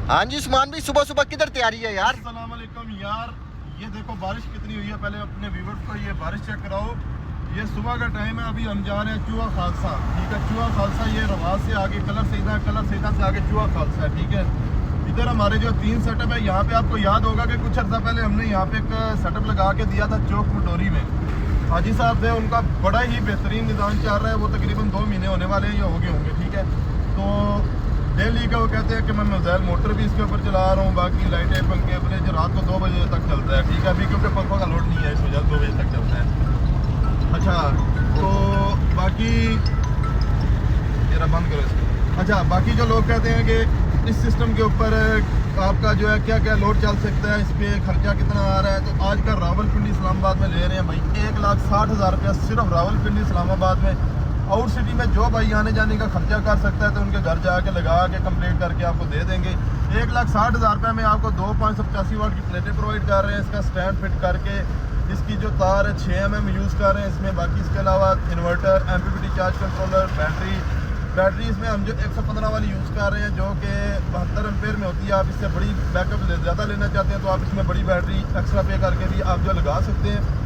हाँ जी उस्मान भाई, सुबह सुबह किधर तैयारी है यार? अस्सलाम वालेकुम यार, ये देखो बारिश कितनी हुई है। पहले अपने व्यूवर्स को ये बारिश चेक कराओ। ये सुबह का टाइम है, अभी हम जा रहे हैं चूहा खालसा। ठीक है, चूहा खालसा ये रवाज से आगे कलर सईदा से आगे चूहा खालसा है। ठीक है, इधर हमारे जो 3 सेटअप है। यहाँ पे आपको याद होगा कि कुछ अर्सा पहले हमने यहाँ पे एक सेटअप लगा के दिया था चौक मटोरी में। हाजी साहब थे, उनका बड़ा ही बेहतरीन निज़ाम चल रहा है। वो तकरीबन 2 महीने होने वाले हैं या हो गए होंगे। ठीक है, तो डेली का वो कहते हैं कि मैं मोबाइल मोटर भी इसके ऊपर चला रहा हूँ, बाकी लाइटें पंखे फ्रिज रात को 2 बजे तक चलता है। ठीक है, अभी क्योंकि पंखों का लोड नहीं है इस वजह से 2 बजे तक चलता है। अच्छा, तो बाकी जरा बंद करो इसको। अच्छा, बाकी जो लोग कहते हैं कि इस सिस्टम के ऊपर आपका जो है क्या क्या लोड चल सकता है, इस पर खर्चा कितना आ रहा है, तो आज का रावलपिंडी इस्लामाबाद में ले रहे हैं भाई 1,60,000 रुपया सिर्फ रावलपिंडी इस्लामाबाद में। आउट सिटी में जो भाई आने जाने का खर्चा कर सकता है तो उनके घर जाके लगा के कंप्लीट करके आपको दे देंगे। 1,60,000 रुपये में आपको 2 585 वाट की प्लेटें प्रोवाइड कर रहे हैं। इसका स्टैंड फिट करके इसकी जो तार है 6 mm यूज़ कर रहे हैं इसमें। बाकी इसके अलावा inverter, MPPT charge controller, battery इसमें हम जो 115 वाली यूज़ कर रहे हैं जो कि 72 एम्पेयर में होती है। आप इससे बड़ी बैकअप ज़्यादा लेना चाहते हैं तो आप इसमें बड़ी बैटरी एक्स्ट्रा पे करके भी आप जो लगा सकते हैं।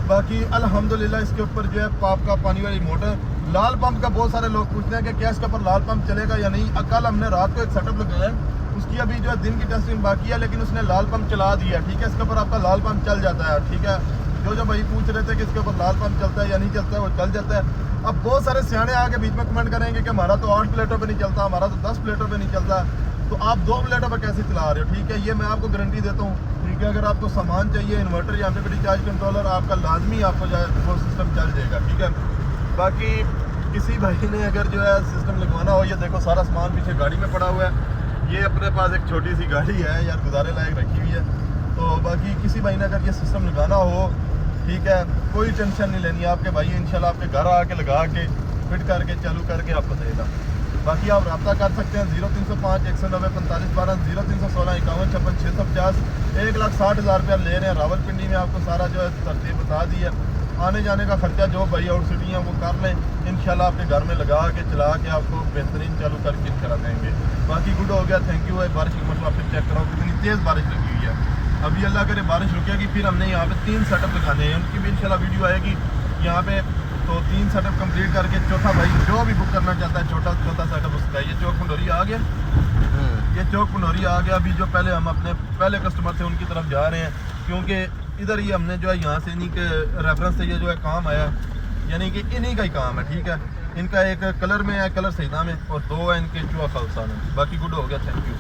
बाकी अल्हम्दुलिल्लाह इसके ऊपर जो है पाप का पानी वाली मोटर, लाल पंप का बहुत सारे लोग पूछते हैं कि क्या इसके ऊपर लाल पंप चलेगा या नहीं। कल हमने रात को एक सेटअप लगाया, उसकी अभी जो है दिन की टेस्टिंग बाकी है, लेकिन उसने लाल पंप चला दिया। ठीक है, इसके ऊपर आपका लाल पंप चल जाता है। ठीक है, जो भाई पूछ रहे थे कि इसके ऊपर लाल पंप चलता है या नहीं चलता है, वो चल जाता है। अब बहुत सारे सियाने आके बीच में कमेंट करेंगे कि हमारा तो 8 प्लेटों पे नहीं चलता, हमारा तो 10 प्लेटों पे नहीं चलता, तो आप 2 प्लेटों पे कैसे चला रहे हो। ठीक है, ये मैं आपको गारंटी देता हूँ। ठीक है, अगर आपको सामान चाहिए इन्वर्टर या MPPT चार्ज कंट्रोलर आपका लाजमी आपको जो है वो सिस्टम चल जाएगा। ठीक है, बाकी किसी भाई ने अगर जो है सिस्टम लगवाना हो, ये देखो सारा सामान पीछे गाड़ी में पड़ा हुआ है। ये अपने पास एक छोटी सी गाड़ी है यार, गुजारे लायक रखी हुई है। तो बाकी किसी भाई ने अगर ये सिस्टम लगाना हो, ठीक है, कोई टेंशन नहीं लेनी आपके भाई इंशाल्लाह आपके घर आके लगा के फिट करके चालू करके आपको देगा। बाकी आप रब्ता कर सकते हैं 0305 190 45 12, 0316 51 56 650। 1,60,000 रुपया ले रहे हैं रावलपिंडी में। आपको सारा जो है तरतीब बता दी है। आने जाने का खर्चा जो भाई आउट सिटी है वो कर लें, इंशाल्लाह आपके घर में लगा के चला के आपको बेहतरीन चालू करके करा देंगे। बाकी गुड हो गया, थैंक यू। बारिश की मतलब फिर चेक कराओ कितनी तेज़ बारिश लगी हुई है। अभी अल्लाह करे बारिश रुकेगी, फिर हमने यहाँ पे 3 सेटअप लगाने हैं, उनकी भी इंशाल्लाह वीडियो आएगी यहाँ पे। तो 3 सेटअप कंप्लीट करके चौथा भाई जो भी बुक करना चाहता है छोटा सेटअप उसका। ये चौक पंडोरी आ गया, ये चौक पंडोरी आ गया। अभी जो पहले हम अपने पहले कस्टमर थे उनकी तरफ जा रहे हैं, क्योंकि इधर ही हमने जो है यहाँ से इन्हीं के रेफरेंस से ये जो है काम आया, यानी कि इन्हीं का ही काम है। ठीक है, इनका एक कलर में है, कलर सईदा में, और 2 है इनके चूहा खालसा में। बाकी गुड हो गया, थैंक यू।